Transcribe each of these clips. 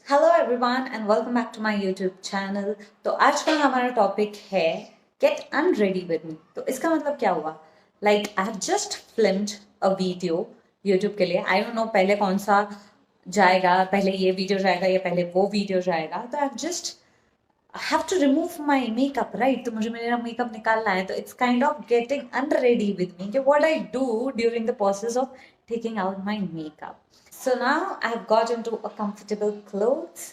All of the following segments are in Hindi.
Hello everyone and welcome back to my YouTube channel. तो आज का हमारा टॉपिक है गेट अनरेडी विद मी। तो इसका मतलब क्या हुआ? Like I have just filmed a video YouTube के लिए। आई डोंट नो पहले कौन सा जाएगा, पहले ये वीडियो जाएगा या पहले वो वीडियो जाएगा। तो I just have to remove my makeup, right? तो मुझे मेरा मेकअप निकालना है, तो it's kind of getting unready with me कि what I do during the process of taking out my makeup. So now I've got into a comfortable clothes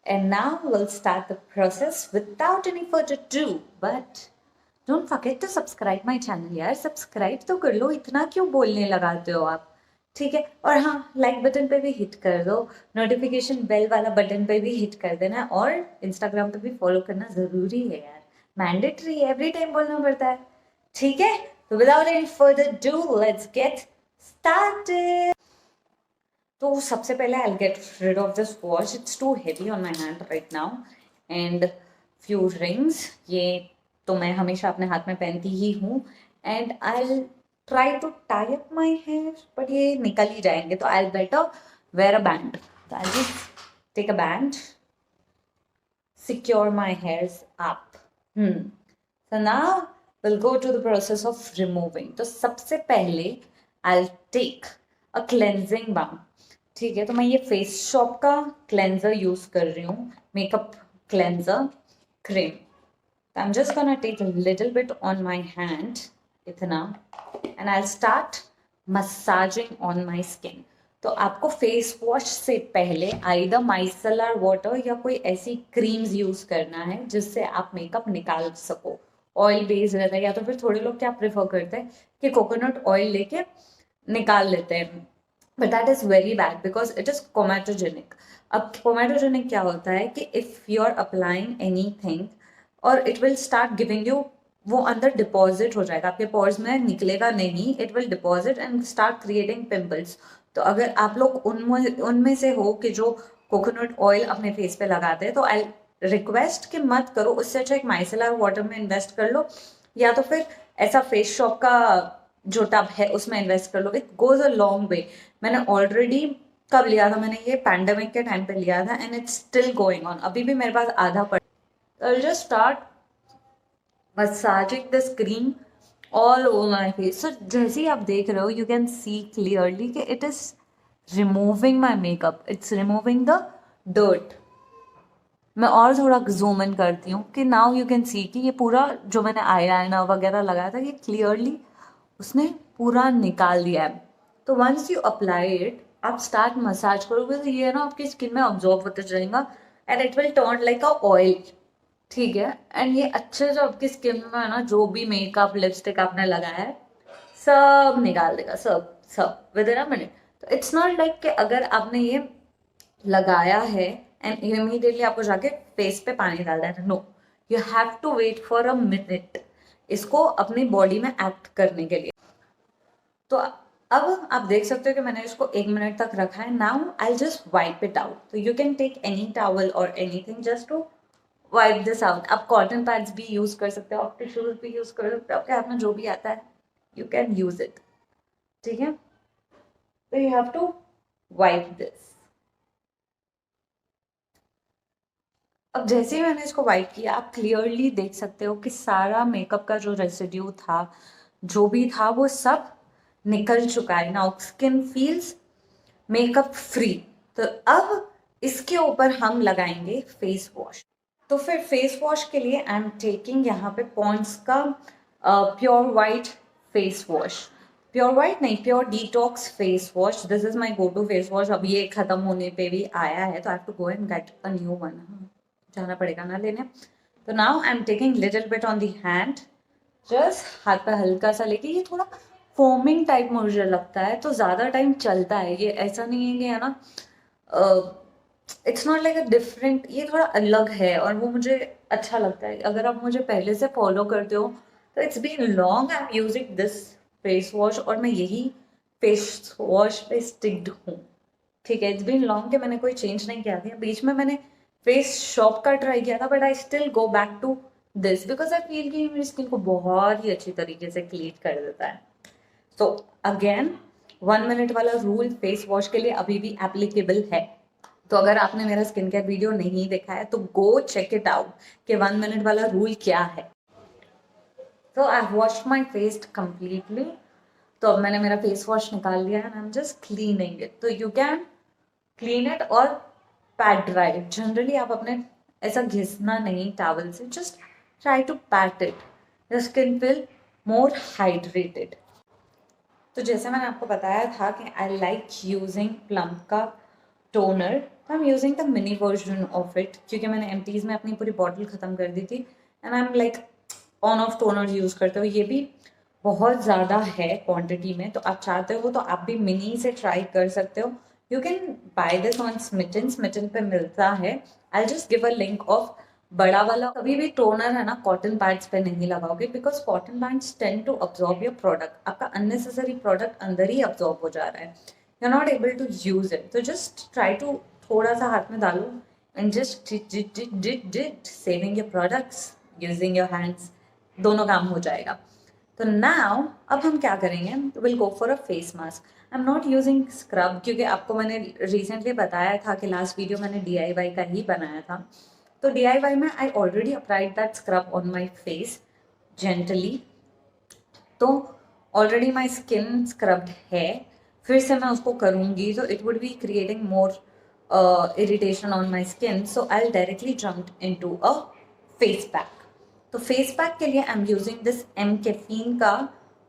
and now we'll start the process without any further ado. But don't forget to subscribe my channel यार, सब्सक्राइब तो कर लो, इतना क्यों बोलने लगाते हो आप? ठीक है। और हाँ, लाइक बटन पे भी हिट कर दो, नोटिफिकेशन बेल वाला बटन पे भी हिट कर देना, और इंस्टाग्राम पे भी फॉलो करना जरूरी है यार, मैंडेटरी है, एवरी टाइम बोलना पड़ता है। ठीक है, तो without any further do let's get started. तो सबसे पहले I get rid of this watch, it's too heavy on my hand right now, and few rings. ये तो मैं हमेशा अपने हाथ में पहनती ही हूँ, and I try to tie up my hair, but ये निकल ही जाएंगे, तो I better wear a band. तो I just take a band, secure my hairs up. So now we'll go to the process of removing. तो सबसे पहले I'll take a cleansing balm. ठीक है, तो मैं ये फेस शॉप का क्लेंजर यूज कर रही हूँ, मेकअप क्लेंजर क्रीम। तो I'm just gonna take a little bit on my hand, इतना, and I'll start massaging on my skin. तो आपको फेस वॉश से पहले आइदर माइसेलर वाटर या कोई ऐसी क्रीम्स यूज करना है जिससे आप मेकअप निकाल सको। ऑयल बेस्ड रहता है, या तो फिर थोड़े लोग क्या प्रेफर करते हैं कि कोकोनट ऑयल लेके निकाल लेते हैं, but that is very bad because it is comedogenic. अब कोमेटोजेनिक क्या होता है कि if you are applying any thing और it will start giving you, वो अंदर डिपॉजिट हो जाएगा, आपके पोर्स में निकलेगा नहीं, it will deposit and start creating pimples. तो अगर आप लोग उनमें से हो कि जो कोकोनट ऑयल अपने फेस पे लगाते हैं, तो आई रिक्वेस्ट कि मत करो, उससे अच्छा एक माइसेलर वाटर में इन्वेस्ट कर लो, या तो फिर ऐसा फेस शॉप का जो टब है उसमें इन्वेस्ट कर लो, it goes a long way. मैंने ऑलरेडी कब लिया था, मैंने ये पैंडेमिक के टाइम पे लिया था, and it's still going on, अभी भी मेरे पास आधा पड़। I'll just start massaging this cream all over my face. So जैसे ही आप देख रहे हो, you can see clearly कि it is removing my makeup. It's removing the dirt. मैं और थोड़ा जूम इन करती हूँ कि नाउ यू कैन सी कि ये पूरा जो मैंने आई लाइनर वगैरह लगाया था, ये क्लियरली उसने पूरा निकाल दिया है। तो वंस यू अप्लाई इट, आप स्टार्ट मसाज करोगे तो ये ना आपकी स्किन में ऑब्जॉर्व होते जाएगा, and it will turn like a oil. ठीक है, एंड ये अच्छे से आपकी स्किन में है ना, जो भी मेकअप लिपस्टिक आपने लगाया है सब निकाल देगा, सब सब विद इन अ मिनट। तो इट्स नॉट लाइक कि अगर आपने ये लगाया है एंड इमीडिएटली आपको जाके फेस पे पानी डाल देना, no, you have to wait for a minute इसको अपनी बॉडी में एक्ट करने के लिए। तो अब आप देख सकते हो कि मैंने इसको 1 मिनट तक रखा है। Now I just wipe it out. तो you can take any towel और anything just to wipe this out. आप कॉटन पैड्स भी यूज कर सकते हो, आप टिश्यूज भी यूज कर सकते हो, आपके हाथ में जो भी आता है यू कैन यूज इट। ठीक है, तो you have to wipe this. अब जैसे ही मैंने इसको वाइप किया, आप क्लियरली देख सकते हो कि सारा मेकअप का जो रेसिड्यू था, जो भी था, वो सब निकल चुका है। Now skin feels makeup free. तो अब इसके ऊपर हम लगाएंगे फेस वॉश। तो फिर फेस वॉश के लिए आई एम टेकिंग यहाँ पे पॉन्ड्स का pure white face wash. Pure white नहीं, pure detox face wash, this is my go to face wash. अब ये खत्म होने पे भी आया है, तो I have to go and get a new one, जाना पड़ेगा ना लेने। तो now I am taking little bit on the hand, just हाथ पे हल्का सा लेके। ये थोड़ा फोमिंग टाइप मुझे लगता है, तो ज़्यादा टाइम चलता है ये, ऐसा नहीं है कि है ना, it's not like a different, ये थोड़ा अलग है और वो मुझे अच्छा लगता है। अगर आप मुझे पहले से फॉलो करते हो तो it's been long I am using this face wash, और मैं यही फेस वॉश पे स्टिक्ड हूँ। ठीक है, इट्स बीन लॉन्ग कि मैंने कोई चेंज नहीं किया था। बीच में मैंने फेस शॉप का ट्राई किया था, but I still go back to this because I feel कि मेरी स्किन को बहुत ही अच्छी तरीके से क्लीन कर देता है। तो अगेन 1 मिनट वाला रूल फेस वॉश के लिए अभी भी एप्लीकेबल है। तो अगर आपने मेरा स्किन केयर वीडियो नहीं देखा है तो गो चेक इट आउट कि 1 मिनट वाला रूल क्या है। तो I wash my face completely. तो अब मैंने मेरा फेस वॉश निकाल लिया है and I am just cleaning it. तो यू कैन क्लीन इट और पैट ड्राई इट। जनरली आप अपने ऐसा घिसना नहीं टॉवल से, just try to pat it, your skin will more hydrated. तो जैसे मैंने आपको बताया था कि आई लाइक यूजिंग प्लम्प का टोनर, तो I am using the mini version of it, क्योंकि मैंने एमटीज में अपनी पूरी बॉटल ख़त्म कर दी थी and I am like on off toner use करते हो। ये भी बहुत ज़्यादा है क्वांटिटी में, तो आप चाहते हो तो आप भी मिनी से ट्राई कर सकते हो। You can buy this on Smytten, Smytten पे मिलता है। I just give a link of बड़ा वाला। कभी भी टोनर है ना कॉटन पैड्स पे नहीं लगाओगे, because cotton pads tend to absorb your product. आपका अननेसेसरी प्रोडक्ट अंदर ही अब्जॉर्ब हो जा रहा है, you are not able to use it. तो जस्ट ट्राई टू थोड़ा सा हाथ में डालो and just did saving your products using your hands, दोनों काम हो जाएगा। तो नाउ अब हम क्या करेंगे, will go for a face mask. I am not using scrub, क्योंकि आपको मैंने रिसेंटली बताया था कि लास्ट वीडियो मैंने DIY का ही बनाया था। तो DIY में I already applied that scrub on my face gently. तो ऑलरेडी माई स्किन स्क्रब्ड है, फिर से मैं उसको करूँगी तो it would be creating more irritation on my skin, so I directly jump into a face pack. तो फेस पैक के लिए I am using this M Caffeine का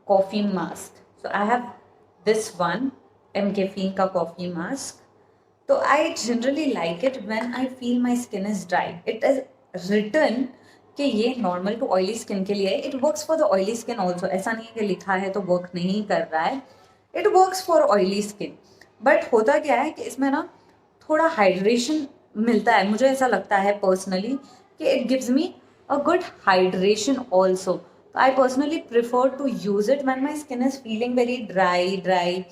coffee mask. So I have this one M Caffeine का कॉफ़ी मास्क। तो I generally like it when I feel my skin is dry. It is written कि ये नॉर्मल टू ऑयली स्किन के लिए है, it works for the oily skin also. ऐसा नहीं है कि लिखा है तो वर्क नहीं कर रहा है, it works for oily skin. But होता क्या है कि इसमें ना थोड़ा हाइड्रेशन मिलता है, मुझे ऐसा लगता है पर्सनली कि it gives me a good hydration also. तो I personally prefer to use it when my skin is feeling very dry.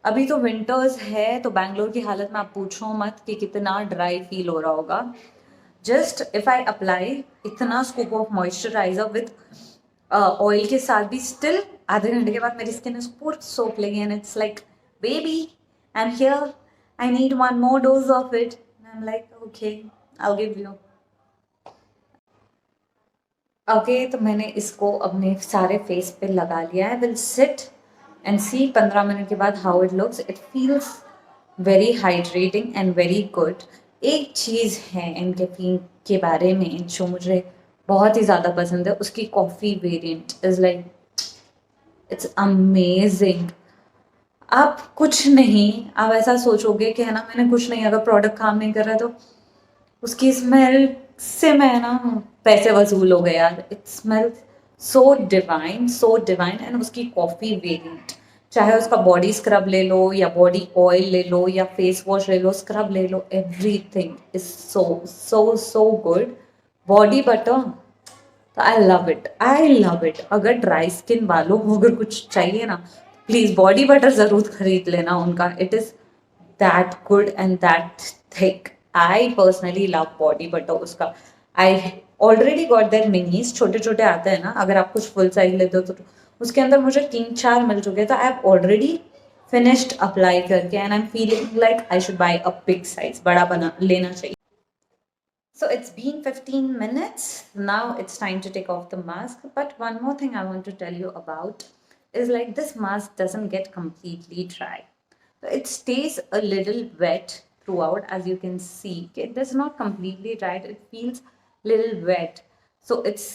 अभी तो विंटर्स है तो बैंगलोर की हालत में आप पूछो मत कि कितना ड्राई फील हो रहा होगा। जस्ट इफ आई अप्लाई इतना scoop of moisturiser with oil के साथ भी, स्टिल आधे घंटे के बाद मेरी स्किन इज पूरी सोप लगी and it's like baby I am here, I need one more dose of it. I am like okay, I will give you. Okay, तो मैंने इसको अपने सारे फेस पे लगा लिया है। Will sit and see 15 minute के बाद how it looks. It feels very hydrating and very good. एक चीज़ है इन कैफीन के बारे में जो मुझे बहुत ही ज़्यादा पसंद है, उसकी coffee variant is like it's amazing. आप कुछ नहीं, आप ऐसा सोचोगे कि है ना मैंने कुछ नहीं, अगर प्रोडक्ट काम नहीं कर रहा तो उसकी स्मेल से मैं ना पैसे वसूल हो गए यार। It smell so divine and उसकी कॉफ़ी वेरिएंट, चाहे उसका बॉडी स्क्रब ले लो या बॉडी ऑयल ले लो या फेस वॉश ले लो, स्क्रब ले लो, everything is so so so good. Body butter, तो I love it, I love it. अगर ड्राई स्किन वालों को अगर कुछ चाहिए ना, प्लीज़ बॉडी बटर ज़रूर खरीद लेना उनका। It is that good and that thick. I personally love body butter उसका। I already got their minis, छोटे छोटे आते हैं ना, अगर आप कुछ फुल साइज लेते हो तो उसके अंदर मुझे 3-4 मिल चुके, तो I have already finished apply करके and I am feeling like I should buy a big size, बड़ा बना लेना चाहिए। So it's been 15 minutes. Now it's time to take off the mask. But one more thing I want to tell you about is like this mask doesn't get completely dry. So it stays a little wet throughout, as you can see. It does not completely dry, it feels little wet. So it's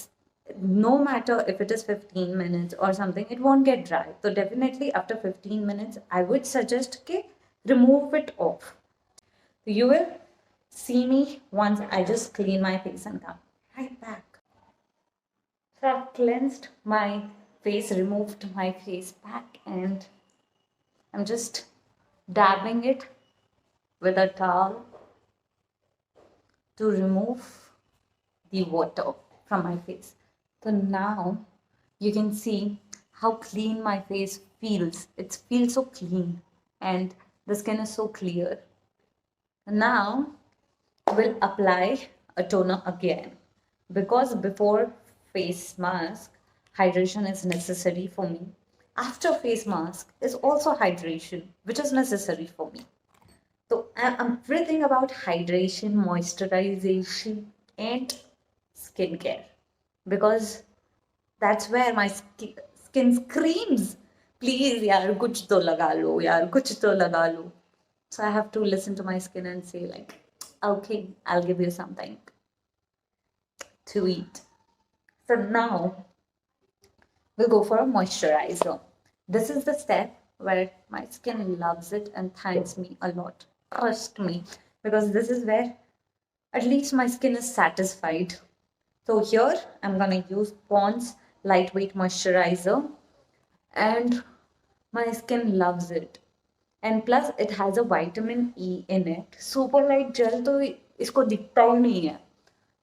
no matter if it is 15 minutes or something, it won't get dry. So definitely after 15 minutes, I would suggest okay, remove it off. You will see me once I just clean my face and come right back. So I've cleansed my face, removed my face pack, and I'm just dabbing it with a towel to remove the water from my face. So now you can see how clean my face feels. It feels so clean and the skin is so clear. Now we'll apply a toner again, because before face mask hydration is necessary for me. After face mask is also hydration which is necessary for me. So everything about hydration, moisturization, and skincare, because that's where my skin screams, please yaar kuch to laga lo, yaar kuch to laga lo. So I have to listen to my skin and say like, okay, I'll give you something to eat. So now we'll go for a moisturizer. This is the step where my skin loves it and thanks me a lot. Trust me, because this is where at least my skin is satisfied. So here I'm gonna use Pond's lightweight moisturizer, and my skin loves it. And plus it has a vitamin E in it. Super light gel तो इसको दिखता ही नहीं है.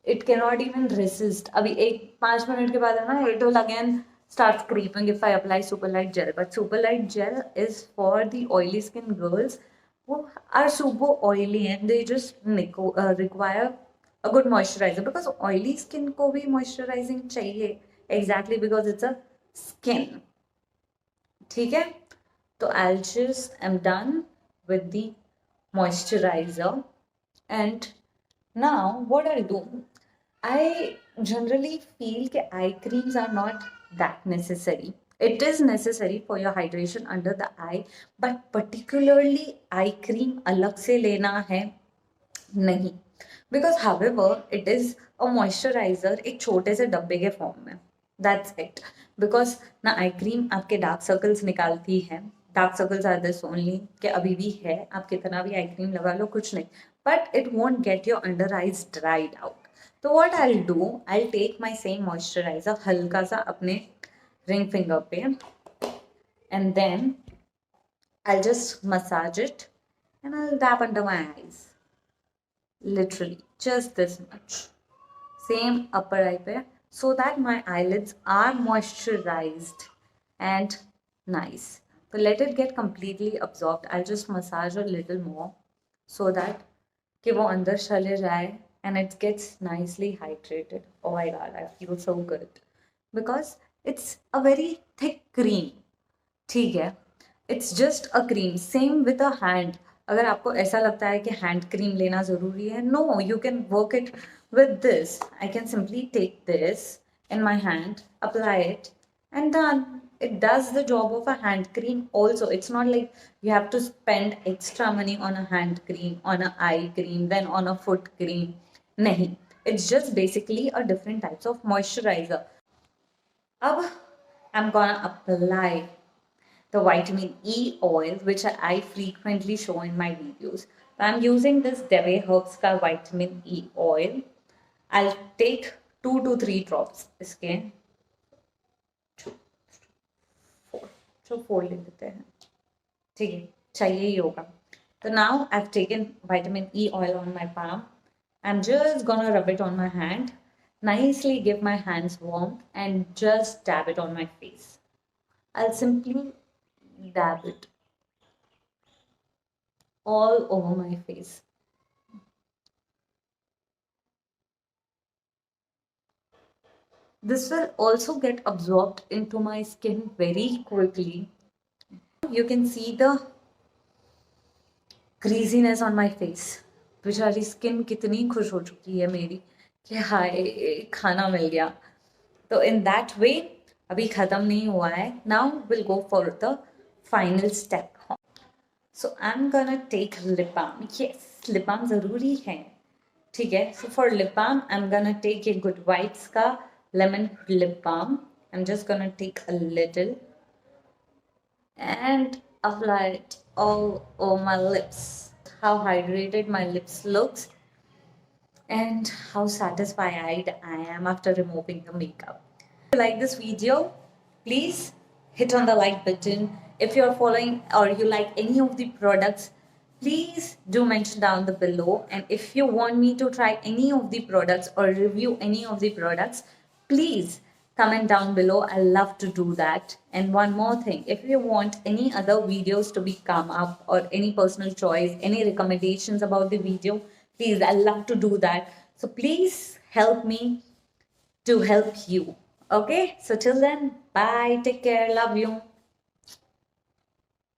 It cannot even resist. अभी 5 मिनट के बाद है ना, it will again start creeping if I apply super light gel. But super light gel is for the oily skin girls who are super oily and they just require a good moisturizer, because oily skin को भी moisturizing चाहिए. Exactly, because it's a skin. ठीक है, तो I'll just am done with the moisturizer. And now what I'll do, I generally feel that eye creams are not that necessary. It is necessary for your hydration under the eye, but particularly eye cream अलग से लेना है नहीं, because however it is a moisturizer एक छोटे से डब्बे के फॉर्म में. That's it. Because ना आई क्रीम आपके डार्क सर्कल्स निकालती है. Dark circles are this only कि अभी भी है, आप कितना भी आई क्रीम लगा लो कुछ नहीं, but it won't get your under eyes dried out. तो what I will do, I will take my same moisturizer हल्का सा अपने रिंग फिंगर पे, and then I just massage it and I will tap under my eyes, literally just this much, same upper eye पे, so that my eyelids are moisturized and nice. So let it get completely absorbed. I'll just massage a little more so that कि वो अंदर चले जाए and it gets nicely hydrated. Oh my god, I feel so good because it's a very thick cream. ठीक है, it's just a cream. Same with a hand. अगर आपको ऐसा लगता है कि हैंड क्रीम लेना ज़रूरी है, no, you can work it with this. I can simply take this in my hand, apply it and done. It does the job of a hand cream also. It's not like you have to spend extra money on a hand cream, on a eye cream, then on a foot cream. Nahi. It's just basically a different types of moisturizer. Ab I'm gonna apply the vitamin E oil, which I frequently show in my videos. So I'm using this Deve Herbs ka vitamin E oil. I'll take 2 to 3 drops. इसके 4 जो 4 ले लेते हैं, ठीक है, चाहिए ही होगा. So now I've taken vitamin E oil on my palm. I'm just gonna rub it on my hand, nicely give my hands warmth, and just dab it on my face. I'll simply dab it all over my face. This will also get absorbed into my skin very quickly. You can see the greasiness on my face. बेचारी स्किन कितनी खुश हो चुकी है मेरी कि हाय खाना मिल गया. तो इन दैट वे अभी ख़त्म नहीं हुआ है. Now will go for the final step. So I am gonna take lip balm. Yes, lip balm ज़रूरी है, ठीक है. So for lip balm I am gonna take a Good Vibes का lemon lip balm. I'm just gonna take a little and apply it all over my lips. How hydrated my lips looks and how satisfied I am after removing the makeup. If you like this video, please hit on the like button. If you're following or you like any of the products, please do mention down the below. And if you want me to try any of the products or review any of the products, please comment down below. I love to do that. And one more thing, if you want any other videos to be come up or any personal choice, any recommendations about the video, please, I love to do that. So please help me to help you. Okay, so till then, bye, take care, love you.